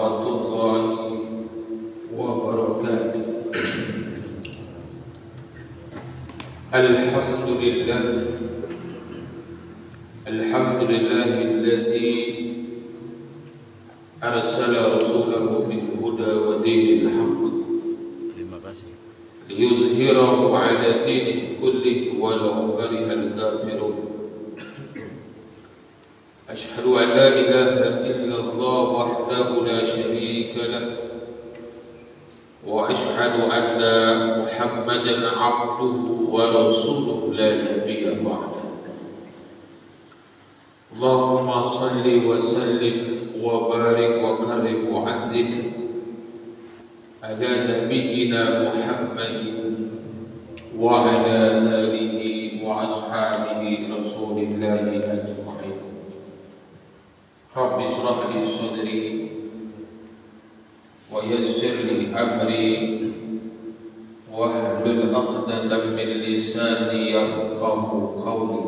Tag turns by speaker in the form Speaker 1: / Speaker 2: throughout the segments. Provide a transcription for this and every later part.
Speaker 1: warahmatullahi wabarakatuh. Alhamdulillah, alhamdulillahilladzi arsala rasulahu bil huda wa dinil haqq.
Speaker 2: Terima kasih.
Speaker 1: Liyuzhirahu ala dinihi kullihi walau karihal kafirun. Asyhadu an la ilaha illallah wahdahu la syarika lah wa asyhadu anna Muhammadan abduhu wa rasuluhu la nabiyya ba'dahu. Allahumma salli wa sallim wa barik wa karim wa adhim ala nabiyyina Muhammadin wa ala alihi wa ashabihi rasulillahi ajma'in. Rabbi shrah li sadri wa yassir li amri wahlul 'uqdatam min lisani yafqahu qawli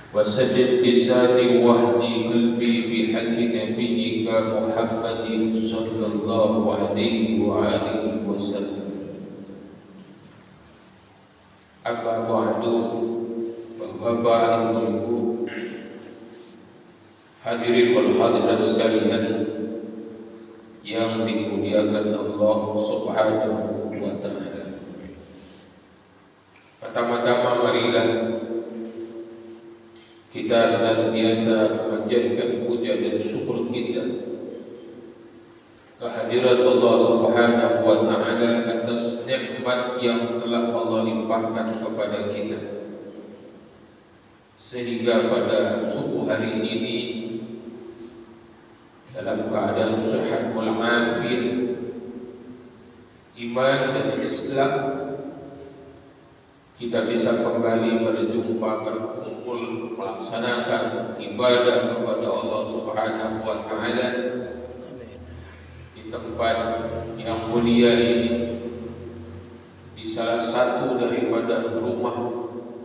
Speaker 1: wa saddid lisani wahdi qalbi bi haqqi nabiyyika Muhammadin sallallahu alaihi wa alihi wasallam. Amma ba'du, Bapak Ibu hadirin wal hadirat sekalian yang dimuliakan Allah Subhanahu wa ta'ala. Pertama-tama marilah kita senantiasa memanjatkan puja dan syukur kita kehadirat Allah Subhanahu wa ta'ala atas nikmat yang telah Allah limpahkan kepada kita, sehingga pada subuh hari ini dalam keadaan sehat walafiat, iman dan Islam, kita bisa kembali berjumpa, berkumpul, melaksanakan ibadah kepada Allah Subhanahu wa ta'ala di tempat yang mulia ini, di salah satu daripada rumah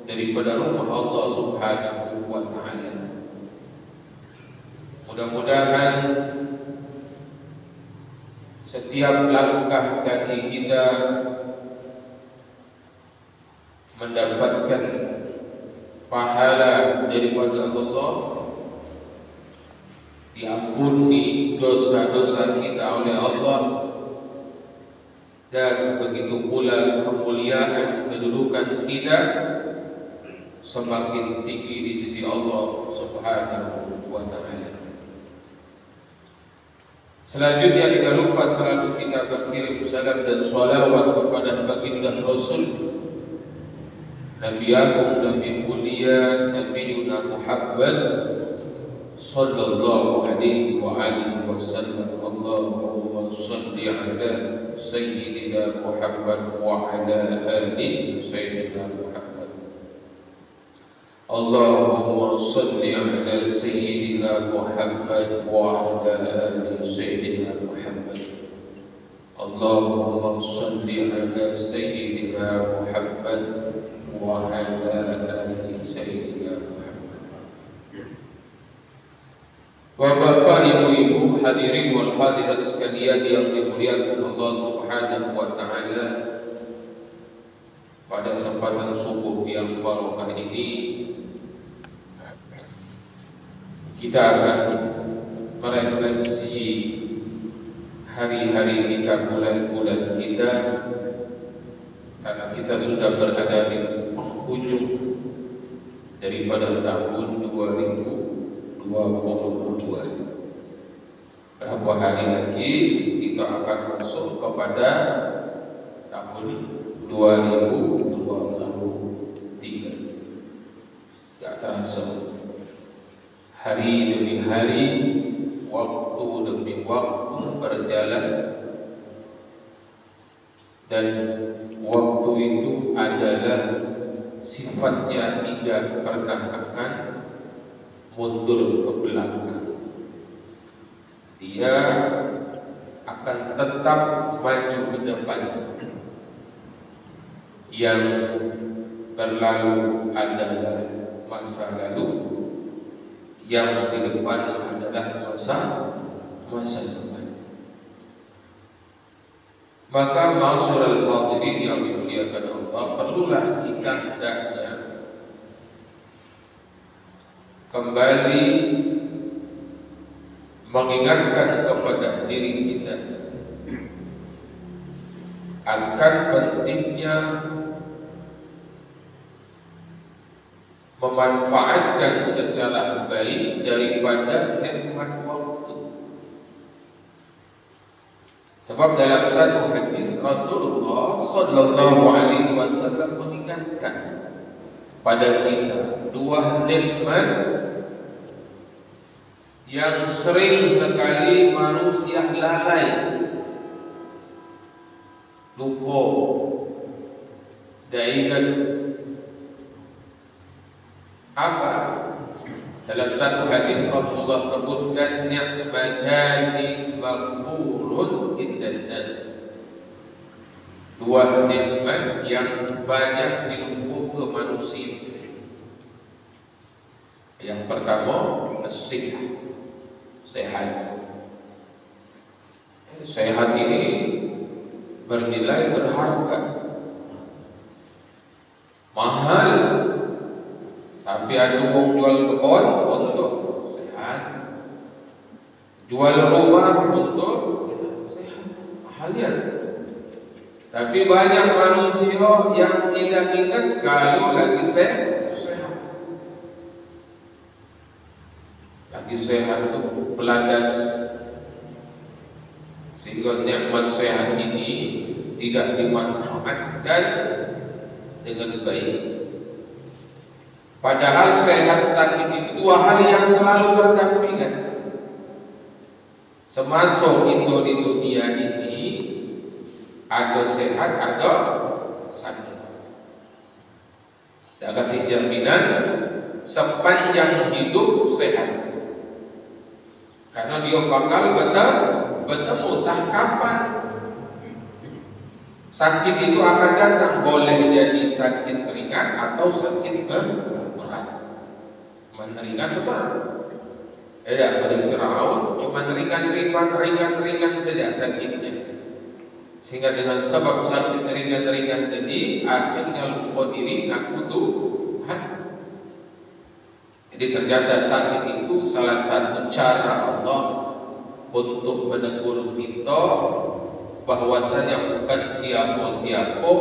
Speaker 1: Allah Subhanahu wa ta'ala. Mudah-mudahan setiap langkah kaki kita mendapatkan pahala daripada Allah, diampuni dosa-dosa kita oleh Allah, dan begitu pula kemuliaan kedudukan kita semakin tinggi di sisi Allah Subhanahu wa ta'ala. Selanjutnya tidak lupa selalu kita berkirim salam dan salawat kepada baginda Rasul Nabi Agung, Nabi mulia, Nabi Yuna Muhammad sallallahu alaihi wa alihi wasallam. Allahumma salli ala sayyidina Muhammad wa ala ali sayyidina Muhammad. Allahumma salli ala sayyidina Muhammad wa ala ali sayyidina Muhammad. Allahumma salli ala sayyidina Muhammad wa ala ali sayyidina Muhammad. Bapak, Ibu-ibu, hadirin wal hadirat sekalian yang dimuliakan Allah Subhanahu wa ta'ala, pada kesempatan subuh yang barokah ini kita akan merefleksi hari-hari kita, bulan-bulan kita, karena kita sudah berada di penghujung daripada tahun 2022. Berapa hari lagi kita akan masuk kepada tahun 2023. Tidak terasa, hari demi hari, waktu demi waktu berjalan, dan waktu itu adalah sifatnya tidak pernah akan mundur ke belakang. Dia akan tetap maju ke depan. Yang berlalu adalah masa lalu, yang di depan adalah masa depan. Maka ma'asyiral hadirin yang dimuliakan Allah, perlulah kita hendaknya kembali mengingatkan kepada diri kita akan pentingnya memanfaatkan secara baik daripada nikmat waktu. Sebab dalam satu hadis Rasulullah sallallahu alaihi wasallam mengingatkan pada kita dua nikmat yang sering sekali manusia lalai, lupa, dan ingat. Apa? Dalam satu hadis Rasulullah sebutkan ni'matani maqburun indan nas. Dua nikmat yang banyak dilumpuh ke manusia. Yang pertama, as-sihah, sehat. Sehat ini bernilai berharga, mahal. Tapi ada orang jual kebun untuk sehat, jual rumah untuk sehat, mahalnya. Tapi banyak manusia yang tidak ingat kalau lagi sehat. Lagi sehat itu peladas, sehingga nikmat sehat ini tidak dimanfaatkan dengan baik. Padahal sehat sakit itu dua hal yang selalu berdampingan. Semasa kita di dunia ini ada sehat, ada sakit. Tak ada jaminan sepanjang hidup sehat, karena dia bakal bertemu entah kapan. Sakit itu akan datang, boleh jadi sakit ringan atau sakit berat. Ringan benar. Pada Firaun cuma ringan saja sakitnya. Sehingga dengan sebab sakit ringan tadi akhirnya lupa diri, ngaku Tuhan. Jadi ternyata sakit itu salah satu cara Allah untuk menegur kita bahwasanya bukan siapa-siapa.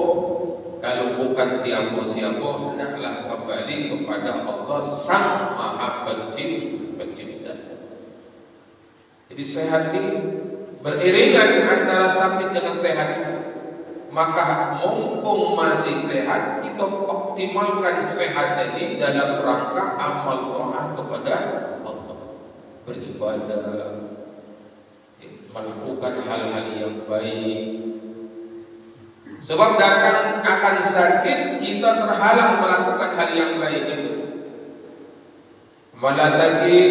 Speaker 1: Kalau bukan siapa-siapa, hendaklah kembali kepada Allah Sang Maha Pencipta. Jadi sehat ini beriringan antara sakit dengan sehat. Maka mumpung masih sehat, kita optimalkan sehat ini dalam rangka amal taat kepada Allah, beribadah, melakukan hal-hal yang baik. Sebab datang akan sakit, kita terhalang melakukan hal yang baik itu. Malah sakit,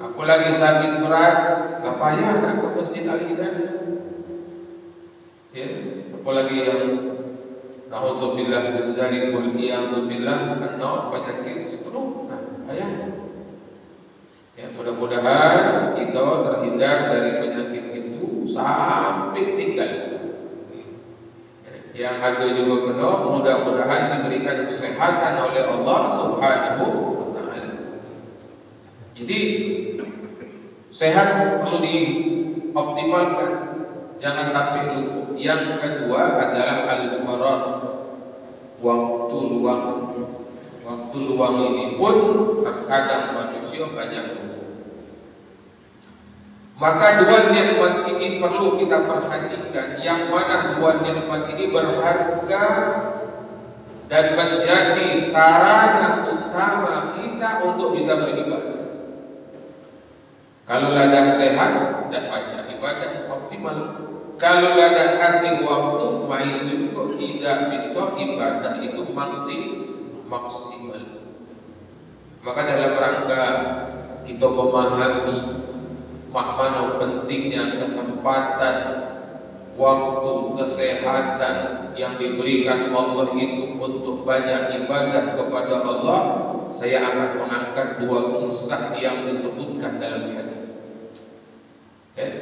Speaker 1: aku lagi sakit berat, gak payah nak ke masjid Al-Hidayah. Ya, apalagi yang na'udzubillah min dzalik wal iyadzubillah karena penyakit stroke. Nah, payah. Ya, mudah-mudahan kita terhindar dari penyakit itu sampai tinggal. Yang ada juga kena, mudah-mudahan diberikan kesehatan oleh Allah Subhanahu wa Ta'ala. Jadi sehat perlu dioptimalkan, jangan sampai lupa. Yang kedua adalah al-faragh, waktu luang. Waktu luang ini pun terkadang manusia banyak. Maka dua nikmat ini perlu kita perhatikan, yang mana dua nikmat ini berharga dan menjadi sarana utama kita untuk bisa beribadah. Kalau ladang sehat dan baca ibadah optimal. Kalau ladang arti waktu main juga tidak bisa ibadah itu maksimal. Maka dalam rangka kita memahami makna pentingnya kesempatan, waktu, kesehatan yang diberikan Allah itu untuk banyak ibadah kepada Allah, saya akan mengangkat dua kisah yang disebutkan dalam hadis.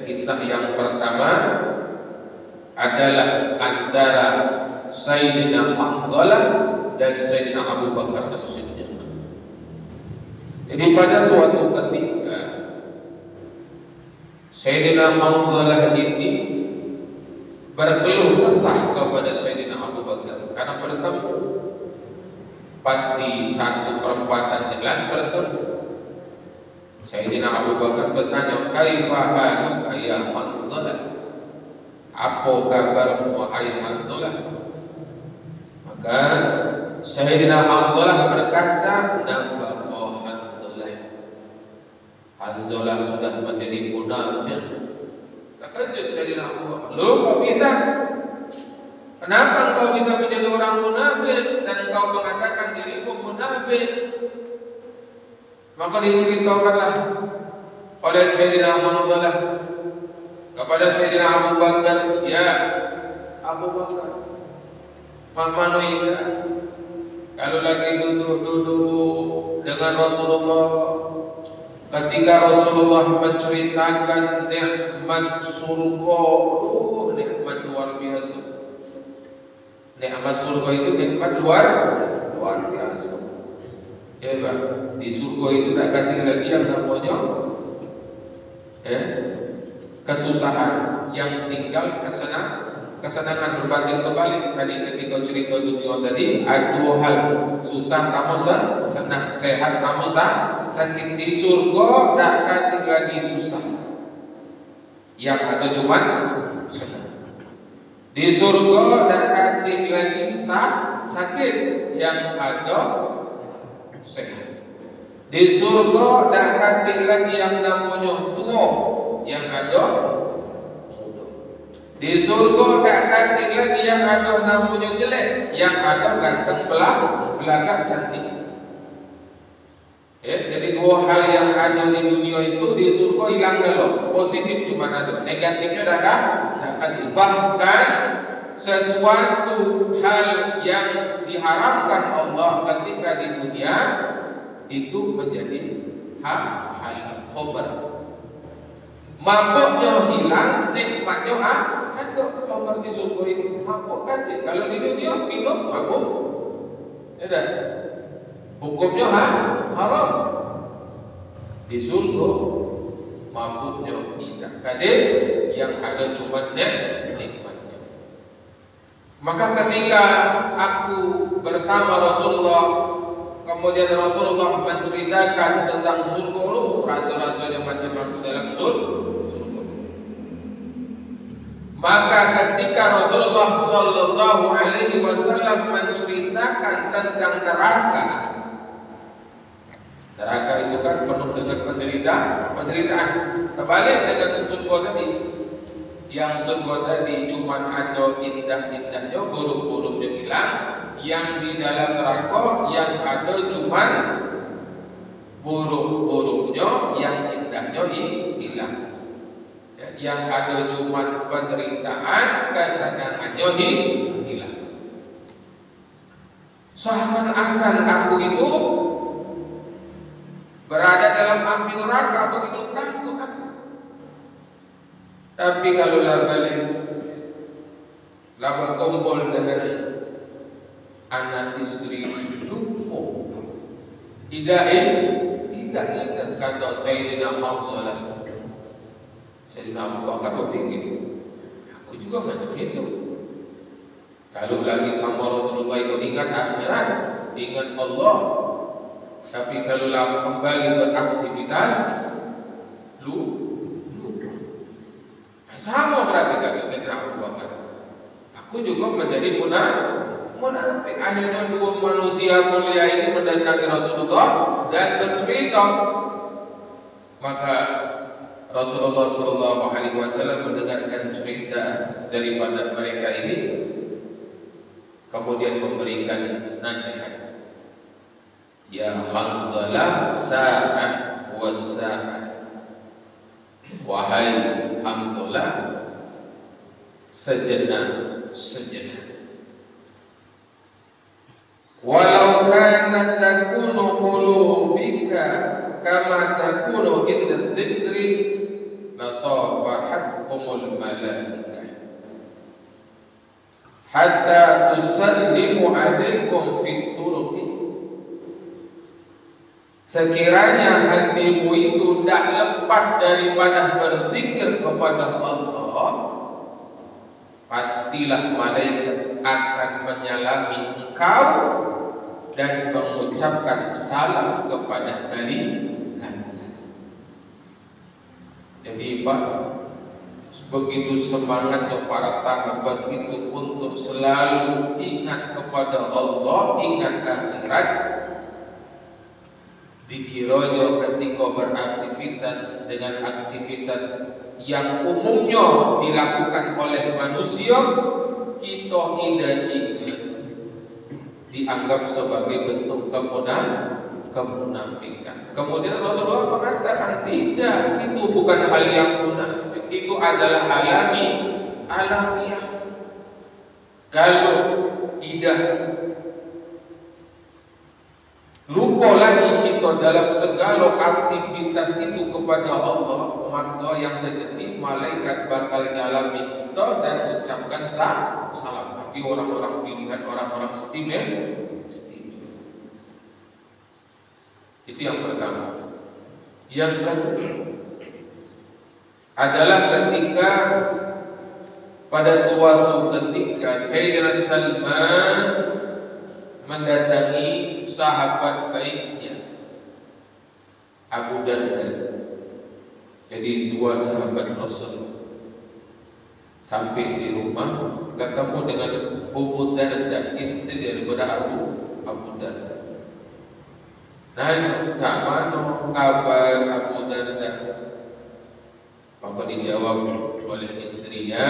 Speaker 1: kisah yang pertama adalah antara Sayyidina Hamzah dan Sayyidina Abu Bakar As-Siddiq. Jadi pada suatu ketika Sayyidina Hamzah ini berkeluh kesah kepada Sayyidina Abu Bakar karena bertemu, pasti satu perempatan jalan bertemu. Sayyidina Abu Bakar bertanya, "Kaifa haluka ya Hamzah?" Apa kabarmu wahai Hamzah? Maka Sayyidina Hamzah berkata, "Nafaqa Hamzah. Hamzah sudah menjadi munafik." Terkejut Sayyidina Abu Bakar, "Loh, kok bisa? Kenapa engkau bisa menjadi orang munafik dan engkau mengatakan dirimu munafik?" Maka diceritakanlah oleh Sayyidina Hamzah kepada Sayyidina Abu Bakar, "Ya Abu Bakar, Mama Noida, kalau lagi duduk dengan Rasulullah, ketika Rasulullah menceritakan nikmat surga, nikmat luar biasa. Nikmat surga itu nikmat luar biasa. Ya Pak, di surga itu tidak ganti lagi yang namanya kesusahan, yang tinggal kesenangan berbanding terbalik. Tadi ketika cerita dunia tadi ada dua hal, susah sama senang, sehat sama sakit. Di surga tak ganti lagi susah, yang ada cuma senang. Di surga tak ganti lagi sakit, yang ada sehat. Di surga tak ganti lagi yang namanya tua, yang ada muda. Di surga tak ganti lagi yang ada namanya jelek, yang ada ganteng belagak cantik. Jadi dua hal yang ada di dunia itu di surga hilang dulu. Positif cuma ada, negatifnya tak ada. Bahkan sesuatu hal yang diharapkan Allah ketika di dunia itu menjadi hal khobar. Mabuknya hilang, nikmatnya ada. Khobar di surga itu mabuk kan? Kalau di dunia minum mabuk, ada. Hukumnya haram. Di surga mabuknya tidak ada, yang ada cuma nikmatnya. Maka ketika aku bersama Rasulullah, kemudian Rasulullah menceritakan tentang surga, rasa-rasanya macam aku dalam surga. Maka ketika Rasulullah Sallallahu Alaihi Wasallam menceritakan tentang neraka itu kan penuh dengan penderitaan. Kebalik dengan surga tadi, yang surga tadi cuma ada indah-indahnya, buruk-buruknya hilang. Yang di dalam neraka yang ada cuma buruk-buruknya, yang indahnya hilang. Yang ada cuma penderitaan, kesenangannya hilang. Seakan-akan aku itu berada dalam api neraka, begitu takut aku. Tapi kalau balik berkumpul dengan anak istri itu, tidak ingat kata Sayyidina Hamzah. Sayyidina Abu Bakar berpikir, aku juga macam itu. Kalau lagi sama Rasulullah itu ingat akhirat, ingat Allah. Tapi kalau kembali beraktivitas, lupa. Sama berarti kata Sayyidina Abu Bakar. Aku juga menjadi munafik. Akhirnya dua manusia mulia ini mendatangi Rasulullah dan bercerita. Maka Rasulullah SAW mendengarkan cerita daripada mereka ini, kemudian memberikan nasihat. Ya Hamzah, sa'ah was-sa'ah. Wahai Hamzah, sejenak. Walau kanat takunu qulubika kama takunu inda dzikri la fasafahatkumul malaikah hatta tusallimu alaikum fit turuqi. Sekiranya hatimu itu tidak lepas daripada berzikir kepada Allah, pastilah malaikat akan menyalami engkau dan mengucapkan salam kepada kalian. Jadi Pak, begitu semangatnya para sahabat itu untuk selalu ingat kepada Allah, ingat akhirat. Dikiranya ketika beraktivitas dengan aktivitas yang umumnya dilakukan oleh manusia, kita tidak ingat, dianggap sebagai bentuk kemunafikan. Kemudian Rasulullah mengatakan tidak, itu bukan hal yang munafik, itu adalah alamiah. Kalau tidak lupa lagi kita dalam segala aktivitas itu kepada Allah, maka yang terjadi malaikat bakal nyalami kita dan ucapkan salam. Bagi orang-orang pilihan, orang-orang istimewa. Itu yang pertama. Yang kedua adalah ketika pada suatu ketika Sayyidina Salman mendatangi sahabat baiknya Abu Darda. Jadi dua sahabat Rasul sampai di rumah ketemu dengan Abu Darda, istri daripada Abu Darda. Nanya, cak mana kabar Abu Darda? Maka dijawab oleh istrinya,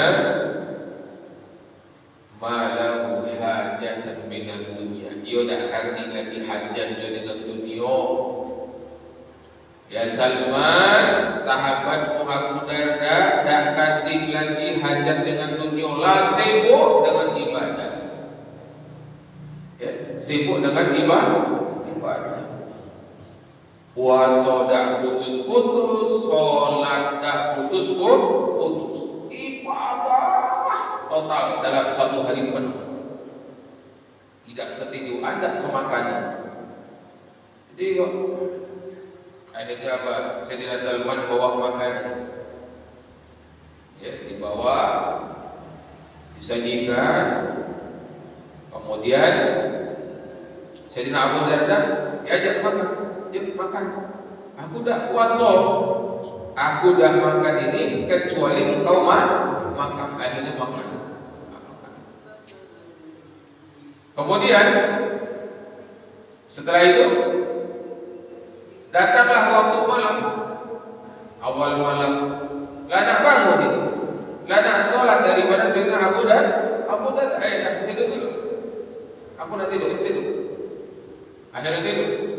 Speaker 1: malahu hajatan minal dunia. Dia dah arti lagi hajat dia dengan dunia. Ya Salman, sahabatmu Abu Darda dah arti lagi hajat dengan dunia, lah sibuk dengan ibadah. Ya, sibuk dengan ibadah. Puasa dah putus-putus, sholat dah putus-putus, ibadah total dalam satu hari penuh. Tidak setidur anda semakannya. Jadi akhirnya apa? Sayyidina Salman bawa makanan, ya dibawa, disajikan. Kemudian Sayyidina Abu Darda diajak makan. Yuk makan. Aku dah puasa, aku dah makan ini kecuali engkau makan. Akhirnya makan. Kemudian setelah itu datanglah waktu malam, awal malam. Lah nak bangun ini, lah nak sholat daripada Sayyidina Abu Darda, tidur dulu. Aku nak tidur. Akhirnya tidur.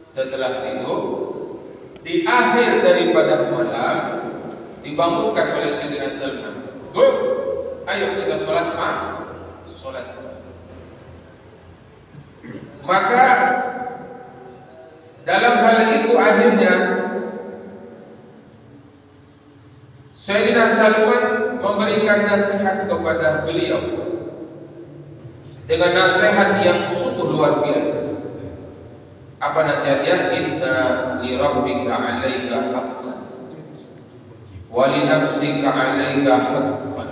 Speaker 1: Setelah tidur, di akhir daripada malam dibangunkan oleh Sayyidina Salman. Ayo kita sholat sholat. Maka dalam hal itu akhirnya Sayyidina Salman memberikan nasihat kepada beliau dengan nasihat yang sungguh luar biasa. Apa nasihatnya? Inna li rabbika 'alaika haqqan wa li nafsika 'alaika haqqan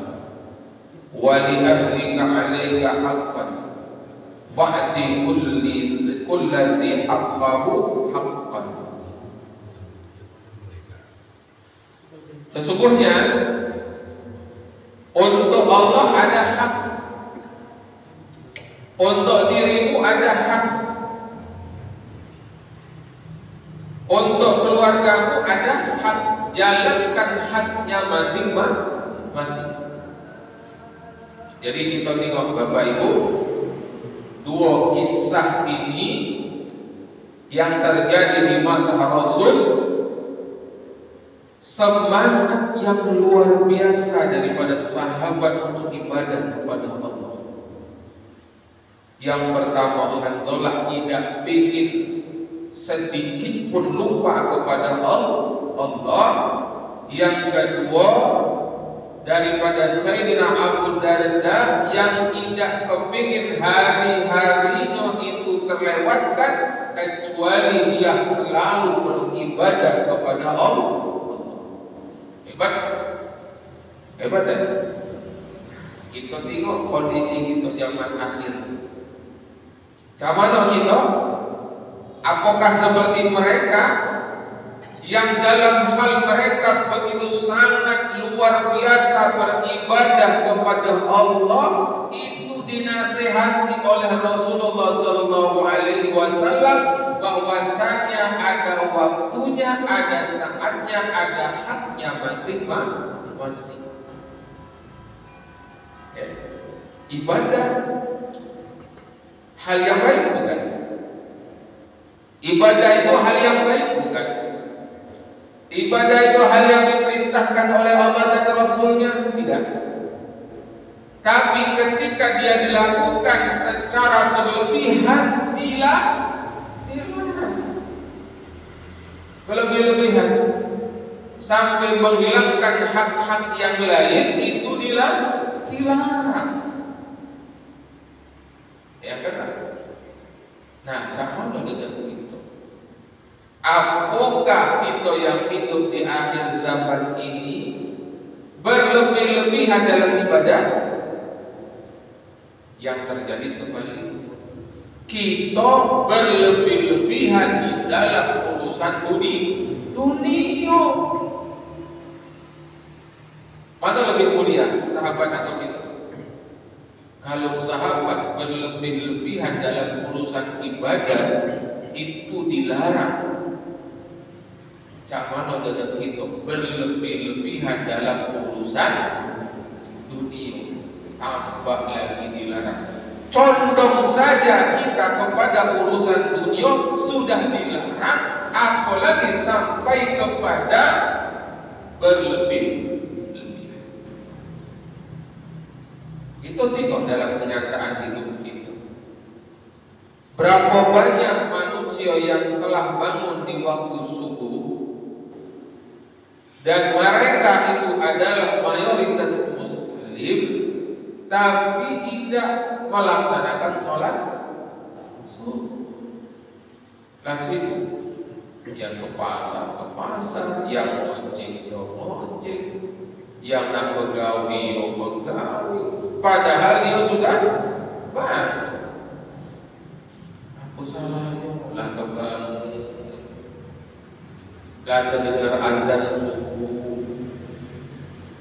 Speaker 1: wa li ahlika 'alaika haqqan fa'ti kulli haqqahu haqqan. Sesungguhnya untuk Allah ada hak, untuk dirimu ada hak, untuk keluargamu ada hak. Jalankan haknya masing-masing. Jadi kita tengok Bapak Ibu, dua kisah ini yang terjadi di masa Rasul, semangat yang luar biasa daripada sahabat untuk ibadah kepada Allah. Yang pertama, Hanzalah tidak ingin sedikit pun lupa kepada Allah. Yang kedua daripada Sayyidina Abu Darda yang tidak kepingin hari-harinya itu terlewatkan kecuali dia selalu beribadah kepada Allah. Hebat, hebat ya. Kita tengok kondisi kita zaman akhir. Zaman kita, apakah seperti mereka yang dalam hal mereka begitu sangat luar biasa beribadah kepada Allah, itu dinasihati oleh Rasulullah SAW bahwasanya ada waktunya, ada saatnya, ada haknya masing-masing. Ya. Ibadah hal yang baik bukan? Ibadah itu hal yang baik bukan? Ibadah itu hal yang diperintahkan oleh Allah dan Rasulnya? Tidak. Tapi ketika dia dilakukan secara berlebihan, dilarang. Berlebih-lebihan sampai menghilangkan hak-hak yang lain, itu dilarang. Ya kan? Nah, jangan dengan itu. Apakah kita yang hidup di akhir zaman ini berlebih-lebihan dalam ibadah? Yang terjadi sebaliknya, kita berlebih-lebihan di dalam urusan dunia. Mana lebih mulia, sahabat atau kita? Kalau sahabat berlebih-lebihan dalam urusan ibadah, itu dilarang. Jangan dengan kita berlebih-lebihan dalam urusan dunia, tambah lagi dilarang. Condong saja kita kepada urusan dunia sudah dilarang, apalagi sampai kepada berlebih-lebihan. Itu tidak dalam kenyataan hidup kita. Berapa banyak manusia yang telah bangun di waktu subuh dan mereka itu adalah mayoritas muslim, tapi tidak melaksanakan sholat subuh. Sibuk, yang ke pasar, yang ojek, yang nak pegawai, padahal dia sudah bangun. Apa salahnya? Lantas bangun, lantas dengar azan subuh,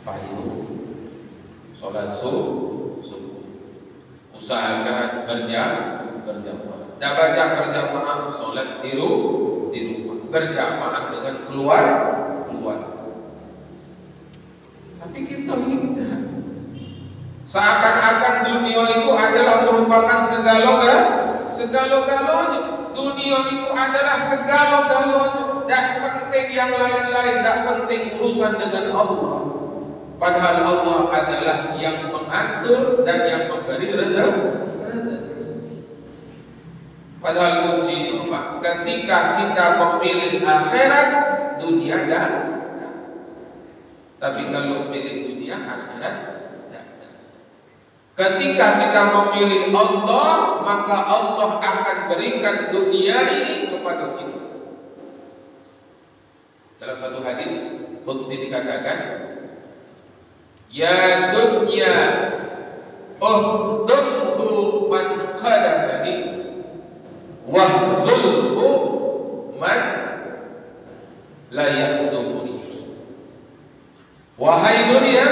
Speaker 1: payung, sholat subuh, usahakan berjamaah. Dah baca berjamaah, sholat di rumah, berjamaah dengan keluar. Tapi kita tidak. Seakan-akan dunia itu adalah merupakan segala-galanya. Dunia itu adalah segala-galanya. Tak penting yang lain-lain, tak penting urusan dengan Allah. Padahal Allah adalah yang mengatur dan yang memberi rezeki. Padahal kuncinya apa? Ketika kita memilih akhirat, dunia dah. Tapi kalau memilih dunia, akhirat dah. Ketika kita memilih Allah, maka Allah akan berikan dunia ini kepada kita. Dalam satu hadis qudsi dikatakan, ya dunya ukhdumhu man qadamani wahzulhu man la yakhdumuni. Wahai dunia,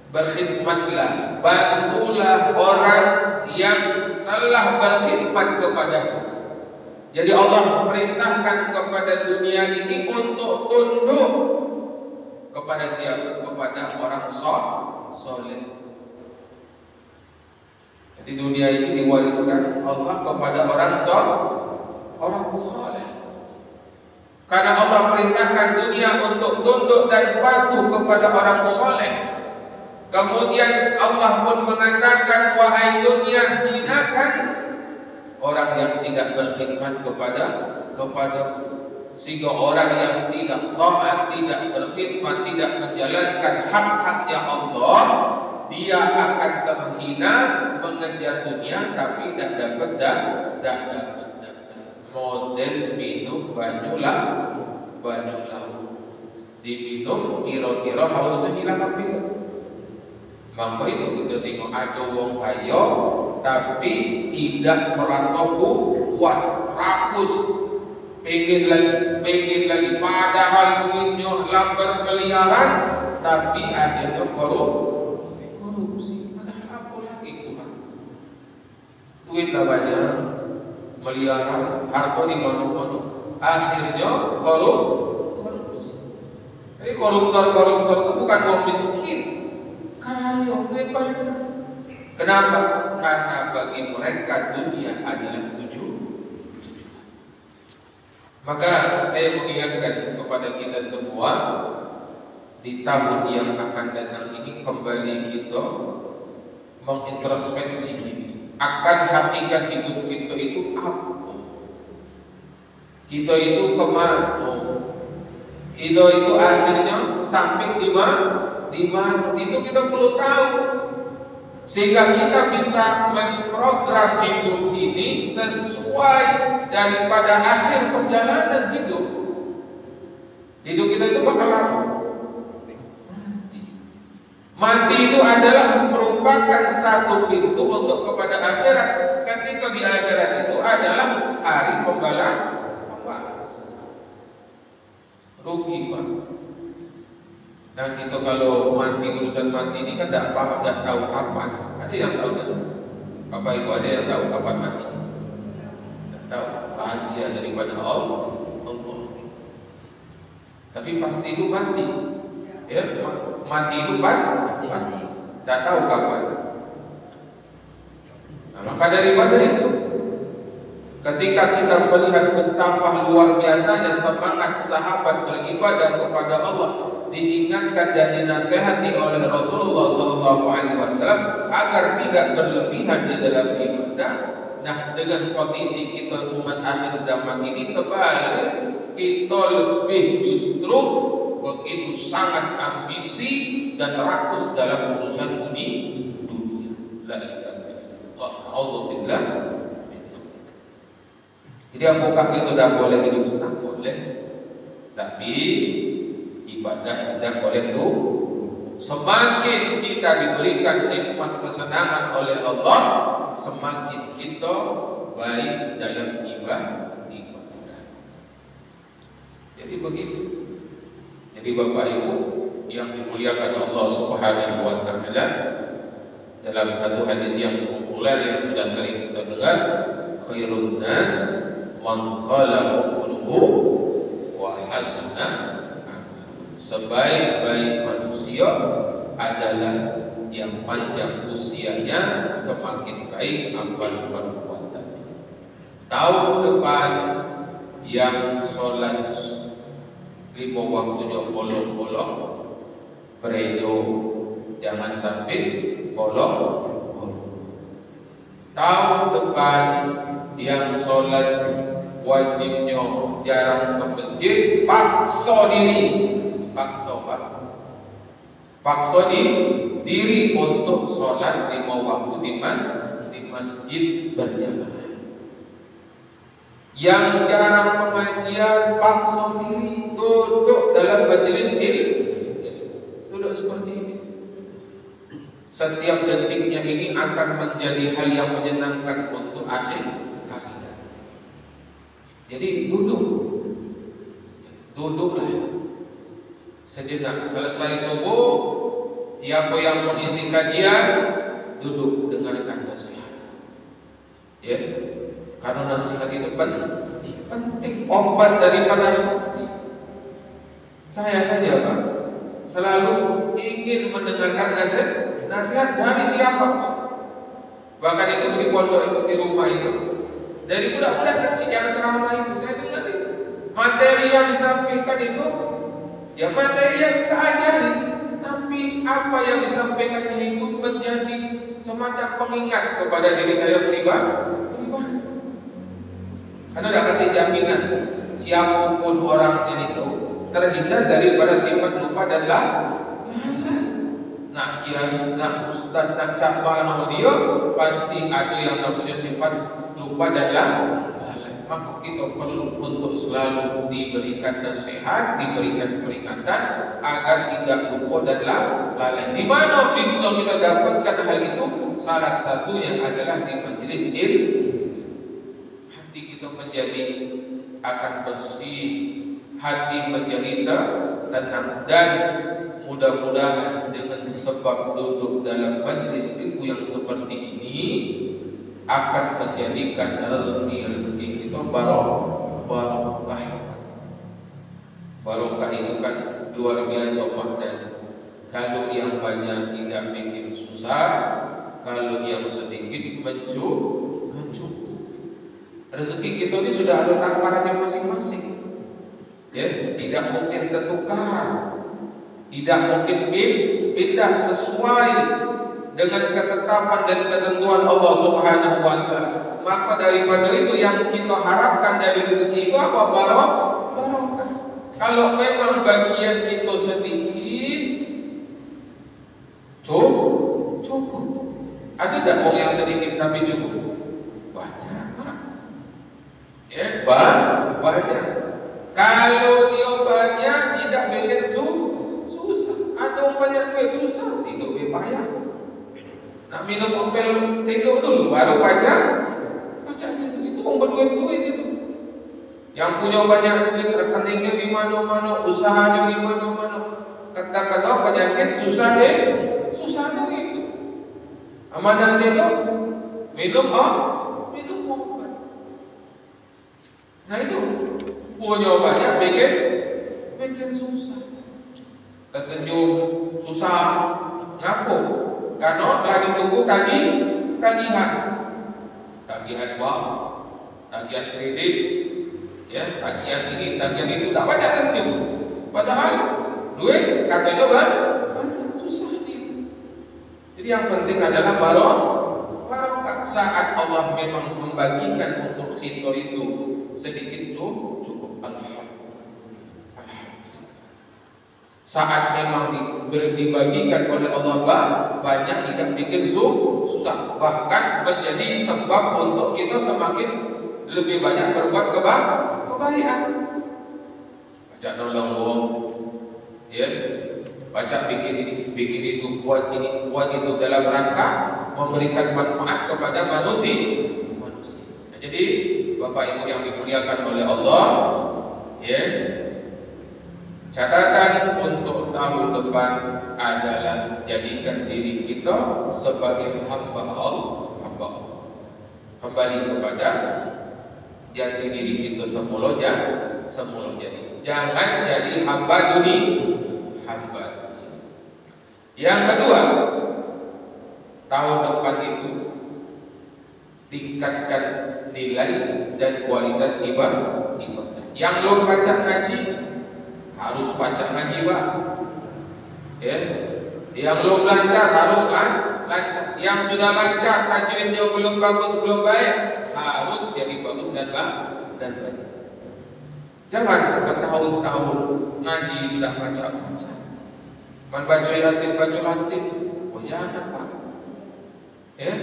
Speaker 1: berkhidmatlah, bantulah orang yang telah berkhidmat kepadamu. Jadi Allah perintahkan kepada dunia ini untuk tunduk kepada siapa? Kepada orang soleh. Jadi dunia ini diwariskan Allah kepada orang soleh. Karena Allah perintahkan dunia untuk tunduk dan patuh kepada orang soleh. Kemudian Allah pun mengatakan, wahai dunia, hinakan orang yang tidak berkhidmat kepada Sehingga orang yang tidak taat, tidak berkhidmat, tidak menjalankan hak-haknya Allah, dia akan terhina mengejar dunia tapi tidak dapat. Model minum banyu laut. Diminum kira-kira hausnya hilang apa itu? Maka itu kita tengok ada wong kaya tapi tidak merasa puas, rakus, pengen lagi, padahal duitnya lah bermiliaran tapi akhirnya korupsi. Padahal apa lagi kurang? Duit lah banyak, miliaran, harta di mana-mana, akhirnya korupsi. Jadi koruptor itu bukan orang miskin, kaya, hebat. Kenapa? Karena bagi mereka dunia adalah tujuan. Maka saya mengingatkan kepada kita semua, di tahun yang akan datang ini kembali kita mengintrospeksi diri akan hakikat hidup kita itu apa, kita itu kemana, kita itu akhirnya sampai di mana, itu kita perlu tahu sehingga kita bisa memprogram hidup ini sesuai daripada akhir perjalanan hidup. Hidup kita itu bakal lama. Mati itu adalah merupakan satu pintu untuk kepada akhirat. Ketika di akhirat itu adalah hari pembalasan. Rugi Pak. Nah kita kalau mati, urusan mati ini kan tidak tahu kapan. Ada yang tahu kan? Bapak Ibu ada yang tahu kapan mati? Tidak tahu. Rahasia daripada Allah. Tapi pasti itu mati. Ya, mati itu pasti. Tidak tahu kapan. Nah, maka daripada itu, ketika kita melihat betapa luar biasanya semangat sahabat beribadah kepada Allah, diingatkan dan dinasihati oleh Rasulullah SAW agar tidak berlebihan di dalam ibadah. Nah, dengan kondisi kita umat akhir zaman ini terbalik, kita lebih justru begitu sangat ambisi dan rakus dalam urusan dunia. La ilaha illallah. Alhamdulillah. Jadi apakah kita tidak boleh hidup senang? Boleh. Tapi ibadah tidak boleh lupa. Semakin kita diberikan nikmat kesenangan oleh Allah, semakin kita baik dalam ibadah. Jadi begitu. Jadi Bapak Ibu yang dimuliakan Allah Subhanahu wa taala, dalam satu hadis yang populer yang sudah sering kita dengar, khairun nas man qala quluhu wa hasana. Sebaik-baik manusia adalah yang panjang usianya, semakin baik amal perbuatannya. Tahun depan yang sholat 5 waktunya bolong-bolong, berejo jangan sampai bolong. Tahun depan yang sholat wajibnya jarang ke masjid, paksa diri untuk sholat 5 waktu di masjid berjamaah. Yang jarang pengajian, paksa diri duduk dalam majelis ilmu. Duduk seperti ini. Setiap detiknya ini akan menjadi hal yang menyenangkan untuk akhirat. Jadi duduklah sejenak. Selesai subuh, siapa yang mengisi kajian, duduk dengarkan nasihat. Ya, karena nasihat itu penting, obat daripada hati. Saya saja Pak, selalu ingin mendengarkan nasihat dari siapa Pak. Bahkan itu di pondok itu, di rumah itu, dari budak-budak kecil yang ceramah itu saya dengar itu. Materi yang disampaikan itu ya materi yang kita ajari, tapi apa yang disampaikannya itu menjadi semacam pengingat kepada diri saya pribadi. Karena tidak ada jaminan siapapun orangnya itu terhindar daripada sifat lupa dan lalai. Nak kiai, nak ustaz, nak cabang dia pasti ada yang namanya sifat lupa dan lalai. Maka kita perlu untuk selalu diberikan nasihat, diberikan peringatan agar tidak lupa dan lalai. Di mana bisa kita dapatkan hal itu? Salah satunya adalah di majelis ilmu. Hati kita menjadi akan bersih, hati menjadi tenang, dan mudah-mudahan dengan sebab duduk dalam majelis ilmu yang seperti ini akan menjadikan rezeki kita barokah. Barokah itu kan luar biasa maknanya. Kalau yang banyak tidak bikin susah, kalau yang sedikit mencukupi. Rezeki kita ini sudah ada takarannya masing-masing. Ya, tidak mungkin tertukar, tidak mungkin pindah sesuai dengan ketetapan dan ketentuan Allah Subhanahu wa taala. Maka daripada itu yang kita harapkan dari rezeki itu apa? Barokah. Kalau memang bagian kita sedikit, cukup. Ada tak orang yang sedikit tapi cukup? Banyak. Ya, banyak. Kalau dia banyak tidak bikin susah. Ada banyak duit susah, tidur payah. Nak minum pil tidur dulu, baru bacanya itu berduit itu. Yang punya banyak duit, rekeningnya di mana-mana, usahanya di mana-mana. Kata-kata penyakit susah itu. Amanah itu minum obat. Nah itu punya banyak bikin susah. Tersenyum susah, ngapo? Karena lagi tunggu tagihan bank, tagihan kredit, ya, tagihan ini, tagihan itu, tak banyak tersenyum. Padahal duit katanya banyak, susah itu. Jadi yang penting adalah barokah. Saat Allah memang membagikan untuk kita itu sedikit cukup, alhamdulillah. Saat memang dibagikan oleh Allah banyak, tidak bikin susah, bahkan menjadi sebab untuk kita semakin lebih banyak berbuat kebaikan. Baca nolong, ya, baca bikin itu, buat itu dalam rangka memberikan manfaat kepada manusia. Nah, jadi Bapak Ibu yang dimuliakan oleh Allah, ya, catatan untuk tahun depan adalah jadikan diri kita sebagai hamba Allah. Kembali kepada jati diri kita semula jadi. Jangan jadi hamba dunia. Yang kedua, tahun depan itu tingkatkan nilai dan kualitas ibadah. Yang belum baca ngaji harus baca ngaji, Pak. Ya. Yang belum lancar harus lancar. Yang sudah lancar tajwidnya belum bagus, belum baik, harus jadi bagus dan baik. Jangan bertahun-tahun ngaji tidak baca. Baca Yasin, baca Latif. Oh ya, Pak. Ya,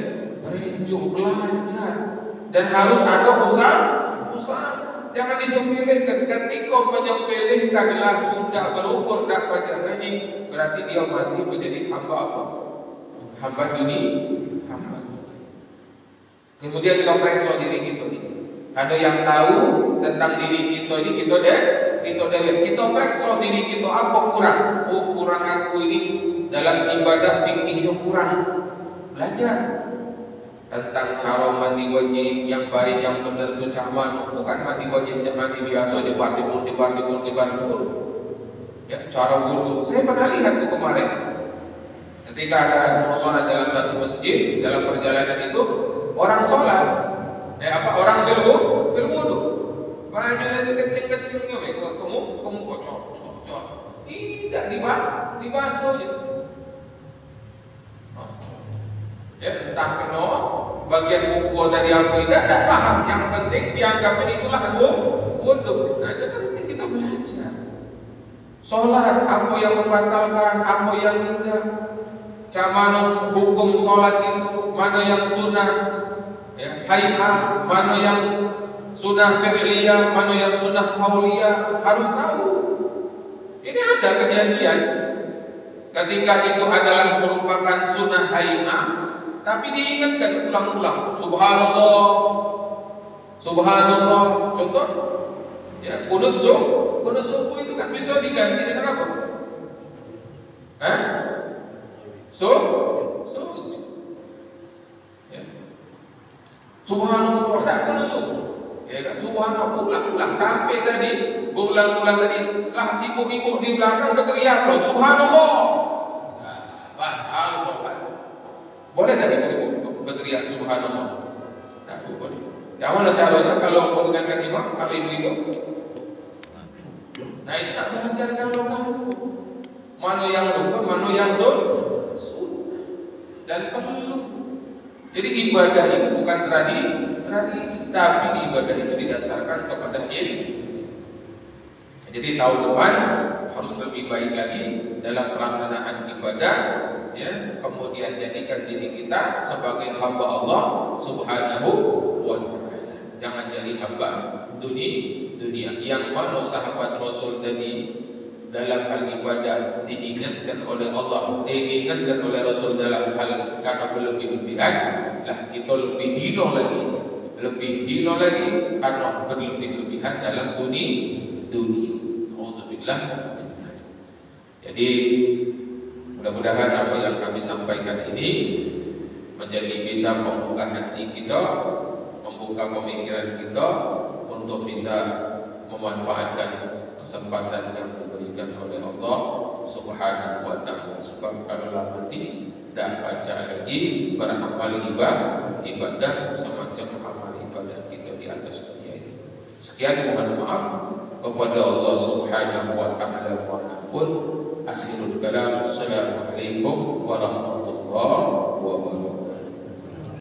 Speaker 1: rejuk belajar dan harus ada usaha. Jangan disepelekan. Ketika menyepelekanlah sudah berumur tak baca ngaji, berarti dia masih menjadi hamba apa? Hamba dunia. Kemudian kita periksa diri kita ini. Ada yang tahu tentang diri kita ini, kita periksa diri kita apa kurang. Oh, kurang aku ini dalam ibadah fikihnya kurang. Belajar tentang cara mandi wajib yang baik, yang benar itu mana. Bukan mandi wajib mandi biasa di timur. Ya, cara wudu. Saya pernah lihat itu kemarin. Ketika ada sholat dalam satu masjid, dalam perjalanan itu orang sholat, orang berwudu. Bajunya itu kecil-kecilnya, kamu kocok. Tidak dibasuh aja. Ya, entah kena bagian pukul dari apa tidak paham. Yang penting dianggap itulah wudu. Nah, Sholat apa yang membatalkan, apa yang tidak. Mana hukum sholat itu, mana yang sunnah ya, hay'ah, mana yang sunnah fi'liyah, mana yang sunnah qauliyah, harus tahu. Ini ada kejadian ketika itu adalah merupakan sunnah hay'ah, tapi diingatkan ulang-ulang. Subhanallah, subhanallah. Contoh ya, kunut subuh itu kan bisa diganti dengan apa? Ya. Subhanallah, tak kunut subuh. Ya kan, subhanallah ulang-ulang sampai tadi, ulang-ulang tadi, lah ikut-ikut di belakang berteriak loh, subhanallah. Nah, harus sopan. Boleh tak ikut-ikut berteriak subhanallah? Tak boleh. Mana caranya kalau mendengarkan imam, kalau ibu-ibu? Nah, itu tak belajar kalau kamu. Mana yang rukun, mana yang sunnah. Dan perlu. Jadi ibadah itu bukan tradisi, tapi ibadah itu didasarkan kepada ilmu. Jadi tahun depan harus lebih baik lagi dalam pelaksanaan ibadah, ya. Kemudian jadikan diri kita sebagai hamba Allah Subhanahu wa Ta'ala. Jangan jadi hamba dunia. Yang mana sahabat Rasul tadi dalam hal ibadah diingatkan oleh Allah, diingatkan oleh Rasul dalam hal karena berlebih-lebihan, lah kita lebih hina lagi karena berlebih-lebihan dalam dunia. Alhamdulillah. Jadi mudah-mudahan apa yang kami sampaikan ini menjadi bisa membuka hati kita, membuka pemikiran kita untuk bisa memanfaatkan kesempatan yang diberikan oleh Allah Subhanahu wa Ta'ala. Sebab kalau nanti tidak baca lagi beramal ibadah semacam amal ibadah kita di atas dunia ini. Sekian, mohon maaf kepada Allah Subhanahu wa Ta'ala. Walaupun akhirul kalam, assalamualaikum warahmatullahi wabarakatuh.